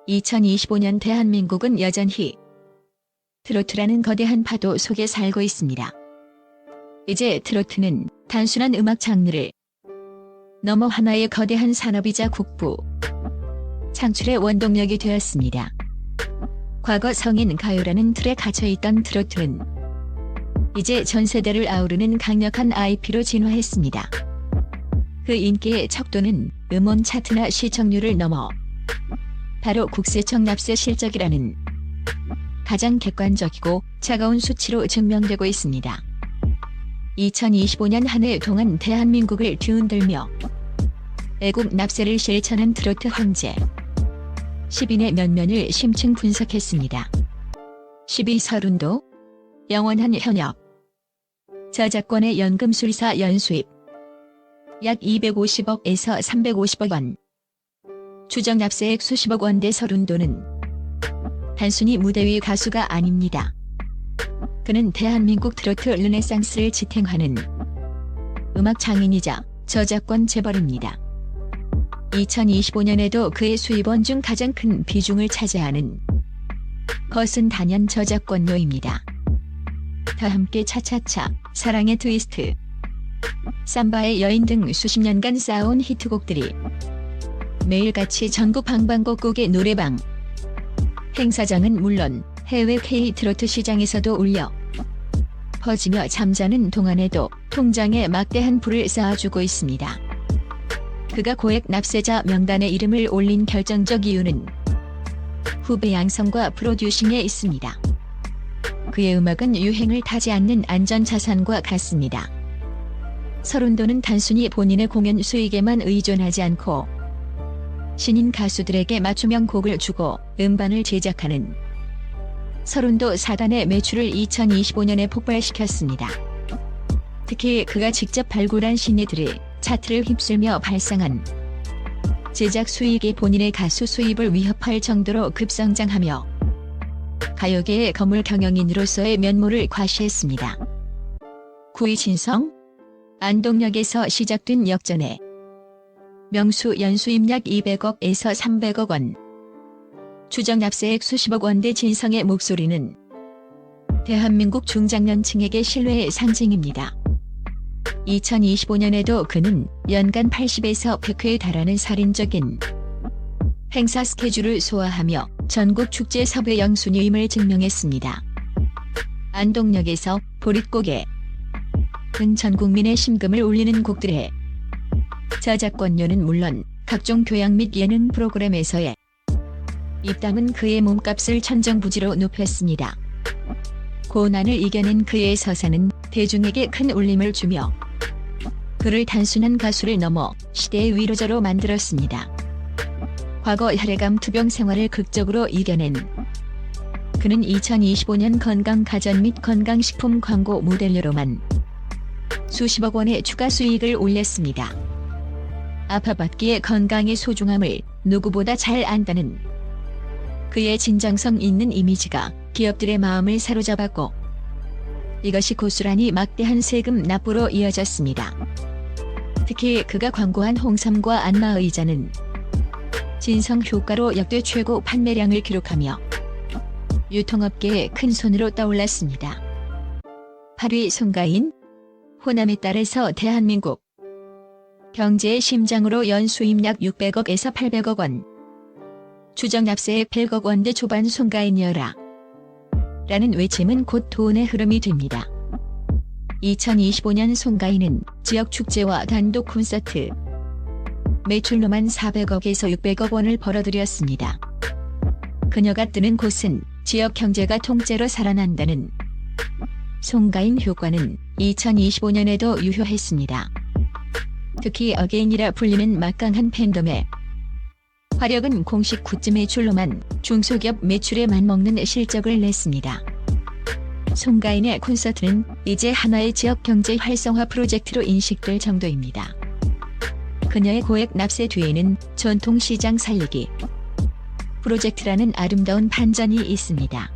2025년 대한민국은 여전히 트로트라는 거대한 파도 속에 살고 있습니다. 이제 트로트는 단순한 음악 장르를 넘어 하나의 거대한 산업이자 국부 창출의 원동력이 되었습니다. 과거 성인 가요라는 틀에 갇혀있던 트로트는 이제 전 세대를 아우르는 강력한 IP로 진화했습니다. 그 인기의 척도는 음원 차트나 시청률을 넘어 바로 국세청 납세 실적이라는 가장 객관적이고 차가운 수치로 증명되고 있습니다. 2025년 한 해 동안 대한민국을 뒤흔들며 애국 납세를 실천한 트로트 황제 10인의 면면을 심층 분석했습니다. 10위 서른도, 영원한 현역, 저작권의 연금술사 연수입, 약 250억에서 350억 원, 추정 납세액 수십억 원대 서른도는 단순히 무대 위 가수가 아닙니다. 그는 대한민국 트로트 르네상스를 지탱하는 음악 장인이자 저작권 재벌입니다. 2025년에도 그의 수입원 중 가장 큰 비중을 차지하는 것은 단연 저작권료입니다. 다 함께 차차차, 사랑의 트위스트, 삼바의 여인 등 수십 년간 쌓아온 히트곡들이 매일같이 전국 방방곡곡의 노래방, 행사장은 물론 해외 K-트로트 시장에서도 울려 퍼지며 잠자는 동안에도 통장에 막대한 불을 쌓아주고 있습니다. 그가 고액 납세자 명단에 이름을 올린 결정적 이유는 후배 양성과 프로듀싱에 있습니다. 그의 음악은 유행을 타지 않는 안전자산과 같습니다. 서른도는 단순히 본인의 공연 수익에만 의존하지 않고 신인 가수들에게 맞춤형 곡을 주고 음반을 제작하는 서른도 4단의 매출을 2025년에 폭발시켰습니다. 특히 그가 직접 발굴한 신예들이 차트를 휩쓸며 발상한 제작 수익이 본인의 가수 수입을 위협할 정도로 급성장하며 가요계의 거물 경영인으로서의 면모를 과시했습니다. 9위 진성, 안동역에서 시작된 역전에 명수 연수입 약 200억에서 300억 원, 추정 납세액 수십억 원대 진성의 목소리는 대한민국 중장년층에게 신뢰의 상징입니다. 2025년에도 그는 연간 80에서 100회에 달하는 살인적인 행사 스케줄을 소화하며 전국 축제 섭외 영순위임을 증명했습니다. 안동역에서 보릿고개 등 전 국민의 심금을 울리는 곡들에 저작권료는 물론 각종 교양 및 예능 프로그램에서의 입담은 그의 몸값을 천정부지로 높였습니다. 고난을 이겨낸 그의 서사는 대중에게 큰 울림을 주며 그를 단순한 가수를 넘어 시대의 위로자로 만들었습니다. 과거 혈액암 투병 생활을 극적으로 이겨낸 그는 2025년 건강가전 및 건강식품 광고 모델료로만 수십억 원의 추가 수익을 올렸습니다. 아파받기에 건강의 소중함을 누구보다 잘 안다는 그의 진정성 있는 이미지가 기업들의 마음을 사로잡았고 이것이 고스란히 막대한 세금 납부로 이어졌습니다. 특히 그가 광고한 홍삼과 안마의자는 진성 효과로 역대 최고 판매량을 기록하며 유통업계의 큰 손으로 떠올랐습니다. 8위 송가인, 호남의 딸에서 대한민국 경제의 심장으로 연수입 약 600억에서 800억 원, 추정 납세액 100억 원대 초반 송가인이여라 라는 외침은 곧 돈의 흐름이 됩니다. 2025년 송가인은 지역 축제와 단독 콘서트 매출로만 400억에서 600억 원을 벌어들였습니다. 그녀가 뜨는 곳은 지역 경제가 통째로 살아난다는 송가인 효과는 2025년에도 유효했습니다. 특히 어게인이라 불리는 막강한 팬덤의 화력은 공식 굿즈 매출로만 중소기업 매출에 맞먹는 실적을 냈습니다. 송가인의 콘서트는 이제 하나의 지역 경제 활성화 프로젝트로 인식될 정도입니다. 그녀의 고액 납세 뒤에는 전통시장 살리기 프로젝트라는 아름다운 반전이 있습니다.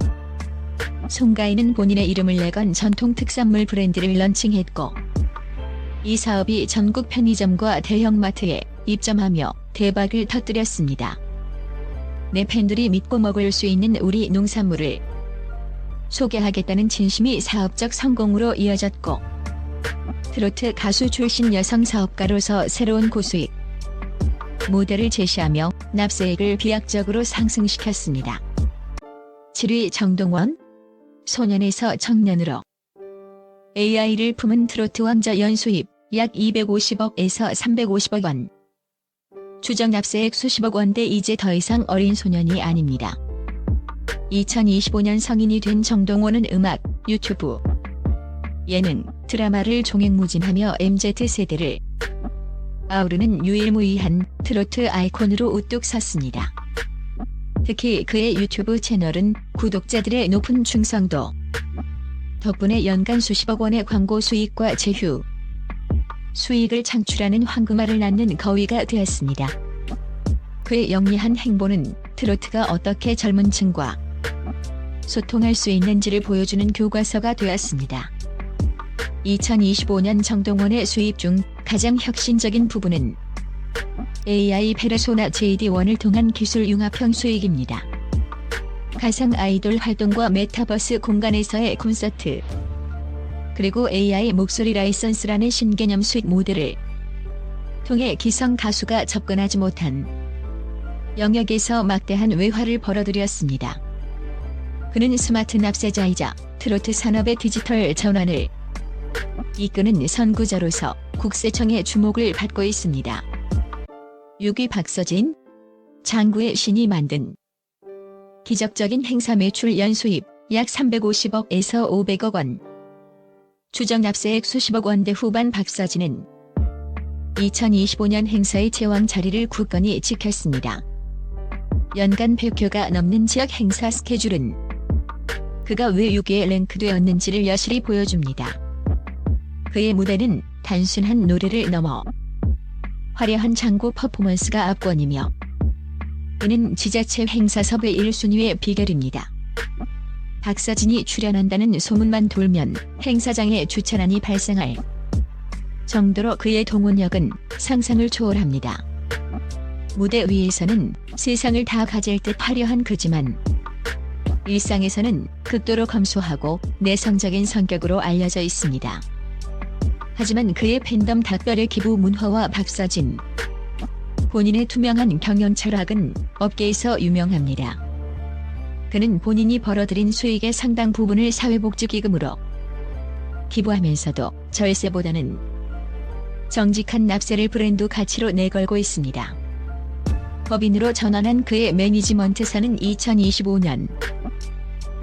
송가인은 본인의 이름을 내건 전통 특산물 브랜드를 런칭했고 이 사업이 전국 편의점과 대형마트에 입점하며 대박을 터뜨렸습니다. 내 팬들이 믿고 먹을 수 있는 우리 농산물을 소개하겠다는 진심이 사업적 성공으로 이어졌고, 트로트 가수 출신 여성 사업가로서 새로운 고수익 모델을 제시하며 납세액을 비약적으로 상승시켰습니다. 7위 정동원, 소년에서 청년으로. AI를 품은 트로트 왕자 연수입 약 250억에서 350억 원. 추정 납세액 수십억 원대 이제 더 이상 어린 소년이 아닙니다. 2025년 성인이 된 정동원은 음악, 유튜브, 예능, 드라마를 종횡무진하며 MZ세대를 아우르는 유일무이한 트로트 아이콘으로 우뚝 섰습니다. 특히 그의 유튜브 채널은 구독자들의 높은 충성도 덕분에 연간 수십억 원의 광고 수익과 제휴 수익을 창출하는 황금알을 낳는 거위가 되었습니다. 그의 영리한 행보는 트로트가 어떻게 젊은 층과 소통할 수 있는지를 보여주는 교과서가 되었습니다. 2025년 정동원의 수입 중 가장 혁신적인 부분은 AI 페르소나 JD1을 통한 기술 융합형 수익입니다. 가상 아이돌 활동과 메타버스 공간에서의 콘서트, 그리고 AI 목소리 라이선스라는 신개념 수익 모델을 통해 기성 가수가 접근하지 못한 영역에서 막대한 외화를 벌어들였습니다. 그는 스마트 납세자이자 트로트 산업의 디지털 전환을 이끄는 선구자로서 국세청의 주목을 받고 있습니다. 6위 박서진, 장구의 신이 만든. 기적적인 행사 매출 연수입 약 350억에서 500억 원. 추정 납세액 수십억 원대 후반 박서진은 2025년 행사의 제왕 자리를 굳건히 지켰습니다. 연간 100회가 넘는 지역 행사 스케줄은 그가 왜 6위에 랭크되었는지를 여실히 보여줍니다. 그의 무대는 단순한 노래를 넘어 화려한 장구 퍼포먼스가 압권이며, 이는 지자체 행사 섭외 1순위의 비결입니다. 박서진이 출연한다는 소문만 돌면 행사장에 주차난이 발생할 정도로 그의 동원력은 상상을 초월합니다. 무대 위에서는 세상을 다 가질 듯 화려한 그지만 일상에서는 극도로 검소하고 내성적인 성격으로 알려져 있습니다. 하지만 그의 팬덤 닭별의 기부 문화와 박서진 본인의 투명한 경영 철학은 업계에서 유명합니다. 그는 본인이 벌어들인 수익의 상당 부분을 사회복지기금으로 기부하면서도 절세보다는 정직한 납세를 브랜드 가치로 내걸고 있습니다. 법인으로 전환한 그의 매니지먼트사는 2025년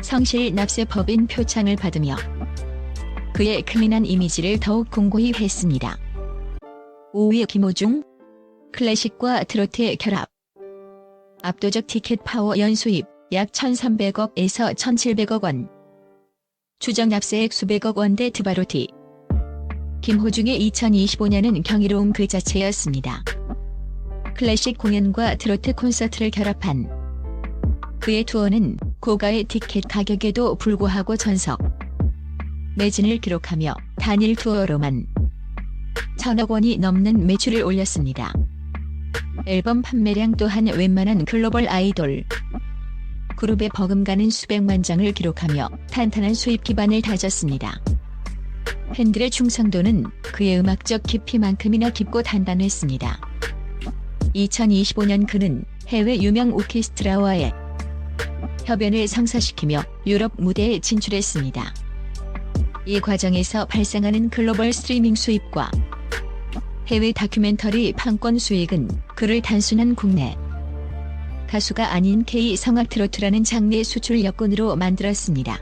성실 납세 법인 표창을 받으며 그의 클린한 이미지를 더욱 공고히 했습니다. 5위 김호중, 클래식과 트로트의 결합. 압도적 티켓 파워 연수입 약 1,300억에서 1,700억 원. 추정 납세액 수백억 원대 드바로티. 김호중의 2025년은 경이로움 그 자체였습니다. 클래식 공연과 트로트 콘서트를 결합한 그의 투어는 고가의 티켓 가격에도 불구하고 전석 매진을 기록하며 단일 투어로만 1,000억 원이 넘는 매출을 올렸습니다. 앨범 판매량 또한 웬만한 글로벌 아이돌 그룹에 버금가는 수백만 장을 기록하며 탄탄한 수입 기반을 다졌습니다. 팬들의 충성도는 그의 음악적 깊이만큼이나 깊고 단단했습니다. 2025년 그는 해외 유명 오케스트라와의 협연을 성사시키며 유럽 무대에 진출했습니다. 이 과정에서 발생하는 글로벌 스트리밍 수입과 해외 다큐멘터리 판권 수익은 그를 단순한 국내 가수가 아닌 K-성악 트로트라는 장르의 수출 여건으로 만들었습니다.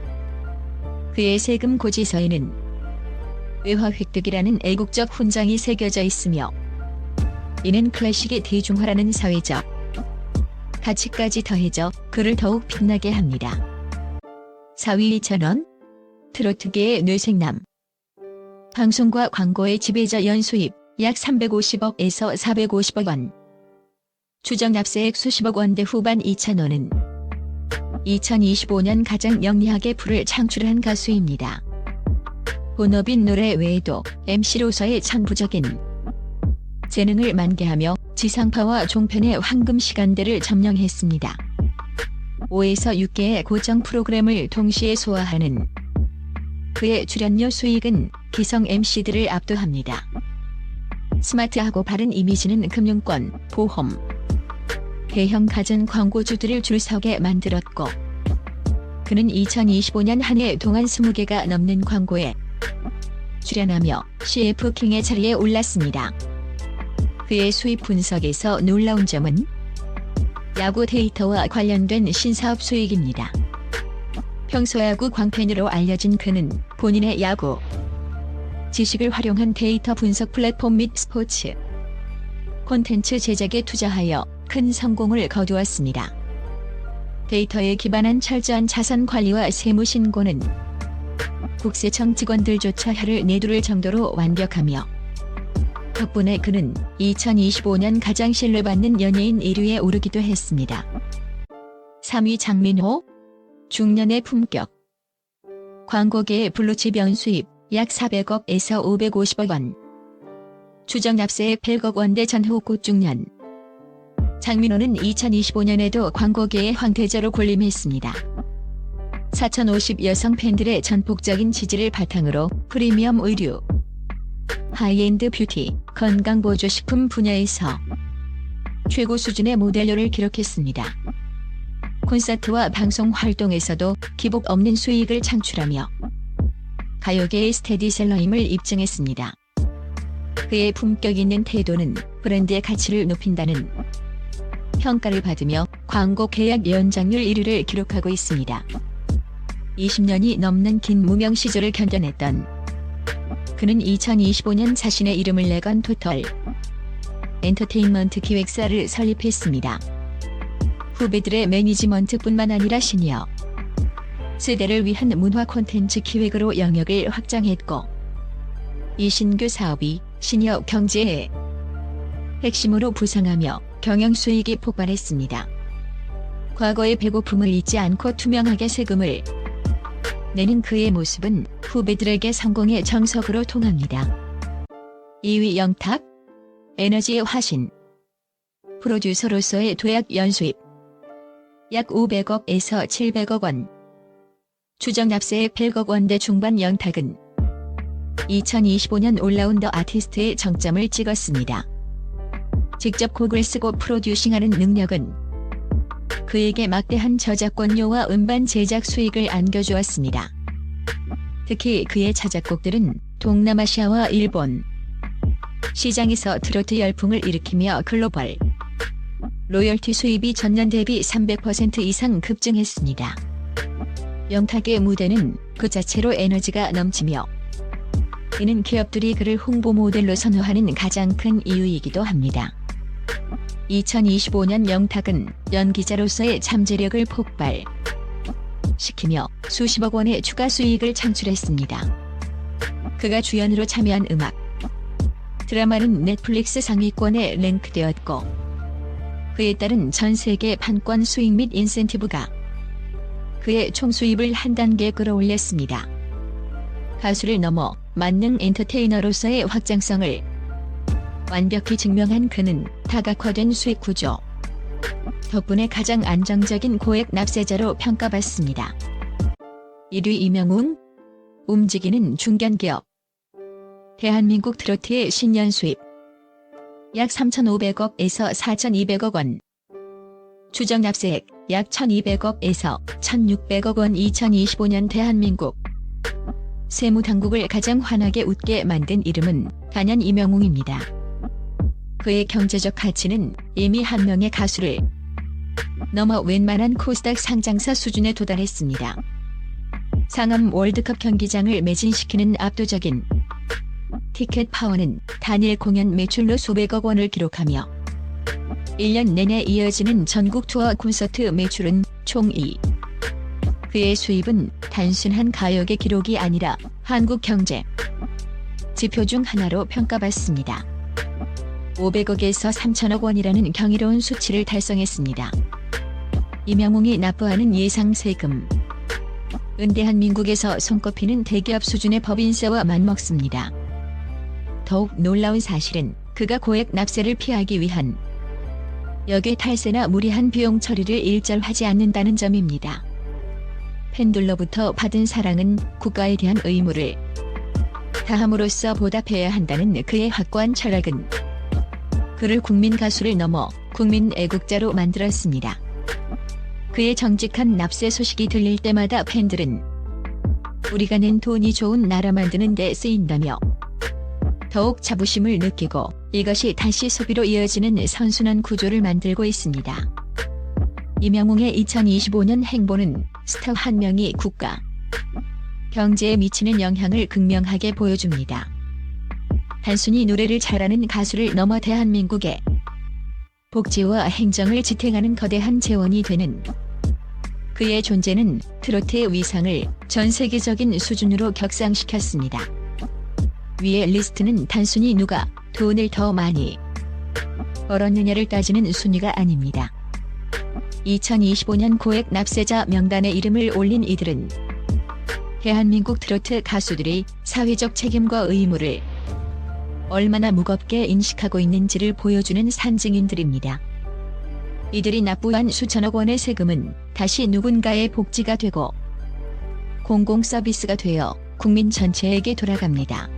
그의 세금 고지서에는 외화 획득이라는 애국적 훈장이 새겨져 있으며, 이는 클래식의 대중화라는 사회적 가치까지 더해져 그를 더욱 빛나게 합니다. 4위 이찬원, 트로트계의 뇌생남. 방송과 광고의 지배자 연수입 약 350억에서 450억 원. 추정 납세액 수십억 원대 후반 이찬원은 2025년 가장 영리하게 불을 창출한 가수입니다. 본업인 노래 외에도 MC로서의 천부적인 재능을 만개하며 지상파와 종편의 황금 시간대를 점령했습니다. 5에서 6개의 고정 프로그램을 동시에 소화하는 그의 출연료 수익은 기성 MC들을 압도합니다. 스마트하고 바른 이미지는 금융권, 보험, 대형 가전 광고주들을 줄서게 만들었고, 그는 2025년 한 해 동안 20개가 넘는 광고에 출연하며 CF 킹의 자리에 올랐습니다. 그의 수입 분석에서 놀라운 점은 야구 데이터와 관련된 신사업 수익입니다. 평소 야구 광팬으로 알려진 그는 본인의 야구 지식을 활용한 데이터 분석 플랫폼 및 스포츠 콘텐츠 제작에 투자하여 큰 성공을 거두었습니다. 데이터에 기반한 철저한 자산 관리와 세무 신고는 국세청 직원들조차 혀를 내두를 정도로 완벽하며, 덕분에 그는 2025년 가장 신뢰받는 연예인 1위에 오르기도 했습니다. 3위 장민호, 중년의 품격. 광고계의 블루칩 연수입 약 400억에서 550억 원. 추정 납세액 100억 원대 전후꽃 중년. 장민호는 2025년에도 광고계의 황태자로 군림했습니다. 4,050 여성 팬들의 전폭적인 지지를 바탕으로 프리미엄 의류, 하이엔드 뷰티, 건강보조식품 분야에서 최고 수준의 모델료를 기록했습니다. 콘서트와 방송 활동에서도 기복 없는 수익을 창출하며 가요계의 스테디셀러임을 입증했습니다. 그의 품격 있는 태도는 브랜드의 가치를 높인다는 평가를 받으며 광고 계약 연장률 1위를 기록하고 있습니다. 20년이 넘는 긴 무명 시절을 견뎌냈던 그는 2025년 자신의 이름을 내건 토털 엔터테인먼트 기획사를 설립했습니다. 후배들의 매니지먼트뿐만 아니라 시니어 세대를 위한 문화 콘텐츠 기획으로 영역을 확장했고, 이 신규 사업이 시니어 경제의 핵심으로 부상하며 경영 수익이 폭발했습니다. 과거의 배고픔을 잊지 않고 투명하게 세금을 내는 그의 모습은 후배들에게 성공의 정석으로 통합니다. 2위 영탁, 에너지의 화신. 프로듀서로서의 도약 연수입 약 500억에서 700억 원. 추정 납세액 100억 원대 중반. 영탁은 2025년 올라운 더 아티스트의 정점을 찍었습니다. 직접 곡을 쓰고 프로듀싱하는 능력은 그에게 막대한 저작권료와 음반 제작 수익을 안겨주었습니다. 특히 그의 자작곡들은 동남아시아와 일본 시장에서 트로트 열풍을 일으키며 글로벌 로열티 수입이 전년 대비 300% 이상 급증했습니다. 영탁의 무대는 그 자체로 에너지가 넘치며, 이는 기업들이 그를 홍보 모델로 선호하는 가장 큰 이유이기도 합니다. 2025년 영탁은 연기자로서의 잠재력을 폭발시키며 수십억 원의 추가 수익을 창출했습니다. 그가 주연으로 참여한 음악 드라마는 넷플릭스 상위권에 랭크되었고, 그에 따른 전 세계 판권 수익 및 인센티브가 그의 총 수입을 한 단계 끌어올렸습니다. 가수를 넘어 만능 엔터테이너로서의 확장성을 완벽히 증명한 그는 다각화된 수익 구조 덕분에 가장 안정적인 고액 납세자로 평가받습니다. 1위 이명웅, 움직이는 중견기업. 대한민국 트로트의 신년 수입 약 3,500억에서 4,200억 원. 추정 납세액 약 1,200억에서 1,600억 원. 2025년 대한민국 세무당국을 가장 환하게 웃게 만든 이름은 단연 이명웅입니다. 그의 경제적 가치는 이미 한 명의 가수를 넘어 웬만한 코스닥 상장사 수준에 도달했습니다. 상암 월드컵 경기장을 매진시키는 압도적인 티켓 파워는 단일 공연 매출로 수백억 원을 기록하며 1년 내내 이어지는 전국 투어 콘서트 매출은 총 2. 그의 수입은 단순한 가요계 기록이 아니라 한국 경제 지표 중 하나로 평가받습니다. 500억에서 3천억 원이라는 경이로운 수치를 달성했습니다. 이명웅이 납부하는 예상 세금 은 대한민국에서 손꼽히는 대기업 수준의 법인세와 맞먹습니다. 더욱 놀라운 사실은 그가 고액 납세를 피하기 위한 역의 탈세나 무리한 비용 처리를 일절하지 않는다는 점입니다. 팬들로부터 받은 사랑은 국가에 대한 의무를 다함으로써 보답해야 한다는 그의 확고한 철학은 그를 국민 가수를 넘어 국민 애국자로 만들었습니다. 그의 정직한 납세 소식이 들릴 때마다 팬들은 우리가 낸 돈이 좋은 나라 만드는 데 쓰인다며 더욱 자부심을 느끼고 이것이 다시 소비로 이어지는 선순환 구조를 만들고 있습니다. 임영웅의 2025년 행보는 스타 한 명이 국가 경제에 미치는 영향을 극명하게 보여줍니다. 단순히 노래를 잘하는 가수를 넘어 대한민국의 복지와 행정을 지탱하는 거대한 재원이 되는 그의 존재는 트로트의 위상을 전 세계적인 수준으로 격상시켰습니다. 위의 리스트는 단순히 누가 돈을 더 많이 벌었느냐를 따지는 순위가 아닙니다. 2025년 고액 납세자 명단에 이름을 올린 이들은 대한민국 트로트 가수들이 사회적 책임과 의무를 얼마나 무겁게 인식하고 있는지를 보여주는 산증인들입니다. 이들이 납부한 수천억 원의 세금은 다시 누군가의 복지가 되고 공공 서비스가 되어 국민 전체에게 돌아갑니다.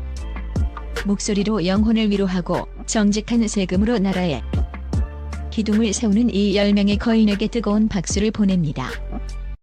목소리로 영혼을 위로하고 정직한 세금으로 나라에 기둥을 세우는 이 10명의 거인에게 뜨거운 박수를 보냅니다.